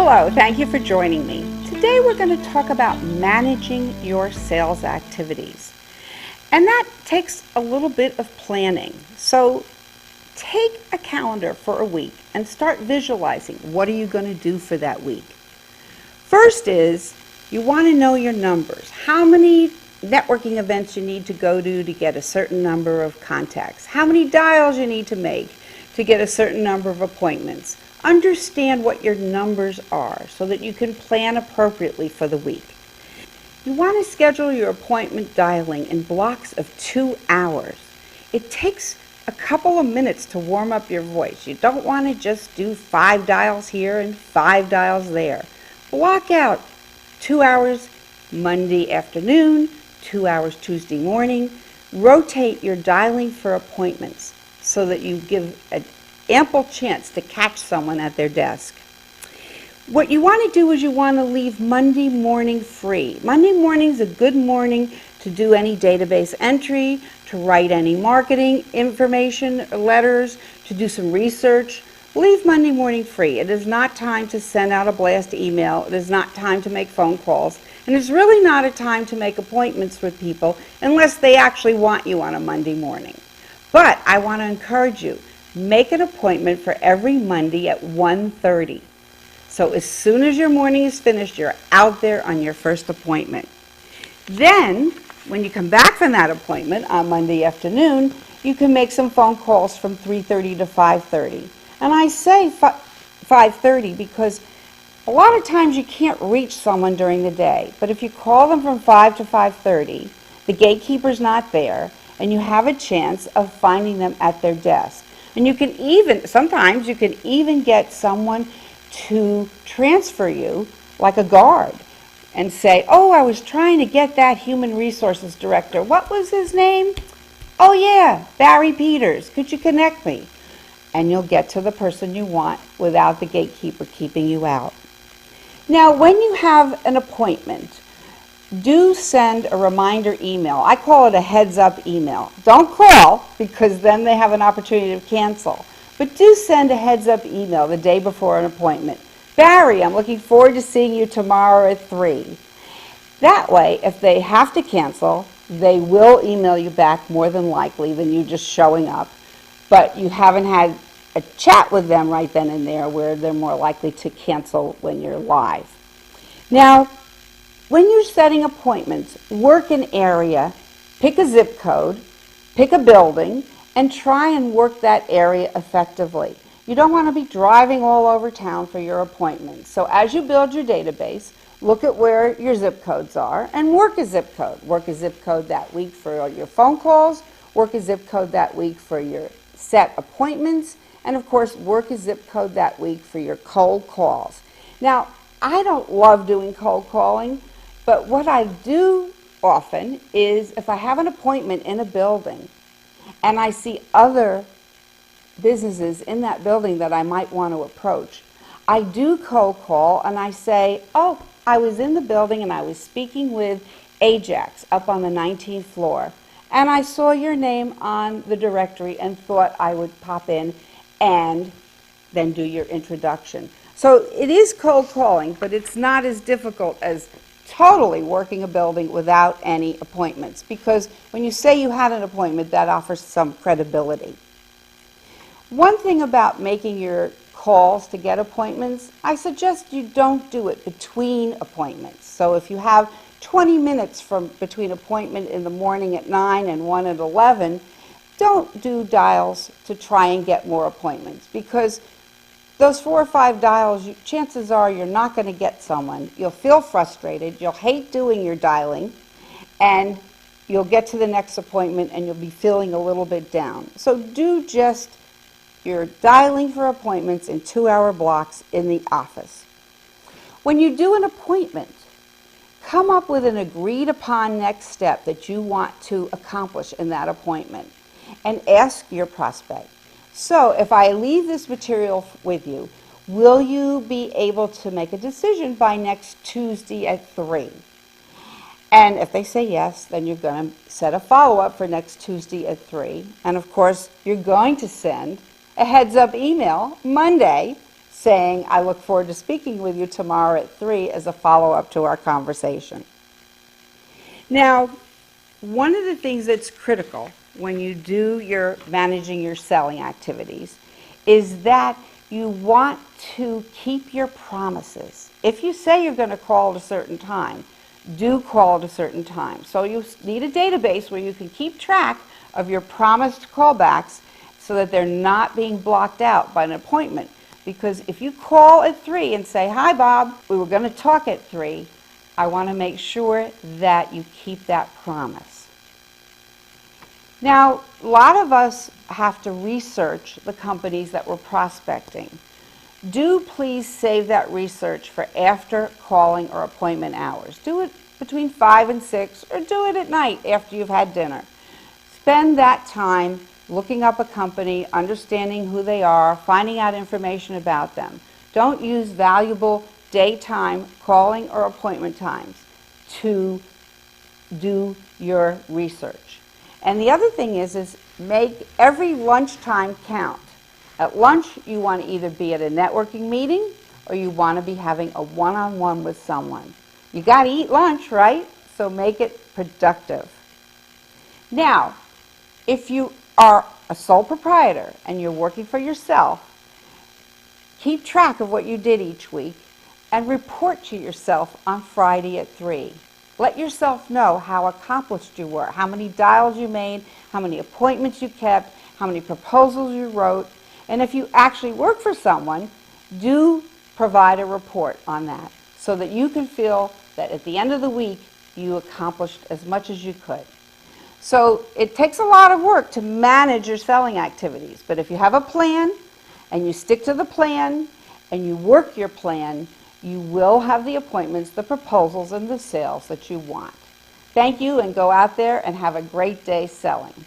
Hello, thank you for joining me. Today we're going to talk about managing your sales activities. And that takes a little bit of planning. So take a calendar for a week and start visualizing what are you going to do for that week. First is you want to know your numbers. How many networking events you need to go to get a certain number of contacts. How many dials you need to make to get a certain number of appointments. Understand what your numbers are so that you can plan appropriately for the week. You want to schedule your appointment dialing in blocks of 2 hours. It takes a couple of minutes to warm up your voice. You don't want to just do 5 dials here and 5 dials there. Block out 2 hours Monday afternoon, 2 hours Tuesday morning. Rotate your dialing for appointments so that you give an ample chance to catch someone at their desk. What you want to do is you want to leave Monday morning free. Monday morning is a good morning to do any database entry, to write any marketing information, letters, to do some research. Leave Monday morning free. It is not time to send out a blast email. It is not time to make phone calls. And it's really not a time to make appointments with people unless they actually want you on a Monday morning. But I want to encourage you, make an appointment for every Monday at 1:30. So as soon as your morning is finished, you're out there on your first appointment. Then, when you come back from that appointment on Monday afternoon, you can make some phone calls from 3:30 to 5:30. And I say 5:30 because a lot of times you can't reach someone during the day. But if you call them from 5 to 5:30, the gatekeeper's not there, and you have a chance of finding them at their desk. And you can even, sometimes you can even get someone to transfer you like a guard and say, oh, I was trying to get that human resources director. What was his name? Oh yeah, Barry Peters. Could you connect me? And you'll get to the person you want without the gatekeeper keeping you out. Now, when you have an appointment, do send a reminder email. I call it a heads-up email. Don't call, because then they have an opportunity to cancel. But do send a heads-up email the day before an appointment. Barry, I'm looking forward to seeing you tomorrow at 3. That way, if they have to cancel, they will email you back more than likely than you just showing up. But you haven't had a chat with them right then and there where they're more likely to cancel when you're live. Now, when you're setting appointments, work an area, pick a zip code, pick a building, and try and work that area effectively. You don't want to be driving all over town for your appointments. So as you build your database, look at where your zip codes are and work a zip code. Work a zip code that week for your phone calls, work a zip code that week for your set appointments, and of course work a zip code that week for your cold calls. Now, I don't love doing cold calling, but what I do often is if I have an appointment in a building and I see other businesses in that building that I might want to approach, I do cold call and I say, oh, I was in the building and I was speaking with Ajax up on the 19th floor, and I saw your name on the directory and thought I would pop in and then do your introduction. So it is cold calling, but it's not as difficult as totally working a building without any appointments, because when you say you had an appointment, that offers some credibility. One thing about making your calls to get appointments, I suggest you don't do it between appointments. So if you have 20 minutes between appointment in the morning at 9 and one at 11, don't do dials to try and get more appointments, because those 4 or 5 dials, chances are you're not going to get someone. You'll feel frustrated, you'll hate doing your dialing, and you'll get to the next appointment and you'll be feeling a little bit down. So do just your dialing for appointments in 2-hour blocks in the office. When you do an appointment, come up with an agreed upon next step that you want to accomplish in that appointment and ask your prospect. So if I leave this material with you, will you be able to make a decision by next Tuesday at 3? And if they say yes, then you're going to set a follow-up for next Tuesday at 3. And of course, you're going to send a heads-up email Monday saying, I look forward to speaking with you tomorrow at 3 as a follow-up to our conversation. Now, one of the things that's critical when you do your managing your selling activities is that you want to keep your promises. If you say you're going to call at a certain time, do call at a certain time. So you need a database where you can keep track of your promised callbacks so that they're not being blocked out by an appointment. Because if you call at 3 and say, hi Bob, we were going to talk at 3, I want to make sure that you keep that promise. Now, a lot of us have to research the companies that we're prospecting. Do please save that research for after calling or appointment hours. Do it between 5 and 6, or do it at night after you've had dinner. Spend that time looking up a company, understanding who they are, finding out information about them. Don't use valuable daytime calling or appointment times to do your research. And the other thing is make every lunchtime count. At lunch, you want to either be at a networking meeting or you want to be having a one-on-one with someone. You got to eat lunch, right? So make it productive. Now, if you are a sole proprietor and you're working for yourself, keep track of what you did each week and report to yourself on Friday at 3. Let yourself know how accomplished you were, how many dials you made, how many appointments you kept, how many proposals you wrote, and if you actually work for someone, do provide a report on that so that you can feel that at the end of the week you accomplished as much as you could. So it takes a lot of work to manage your selling activities, but if you have a plan and you stick to the plan and you work your plan, you will have the appointments, the proposals, and the sales that you want. Thank you, and go out there and have a great day selling.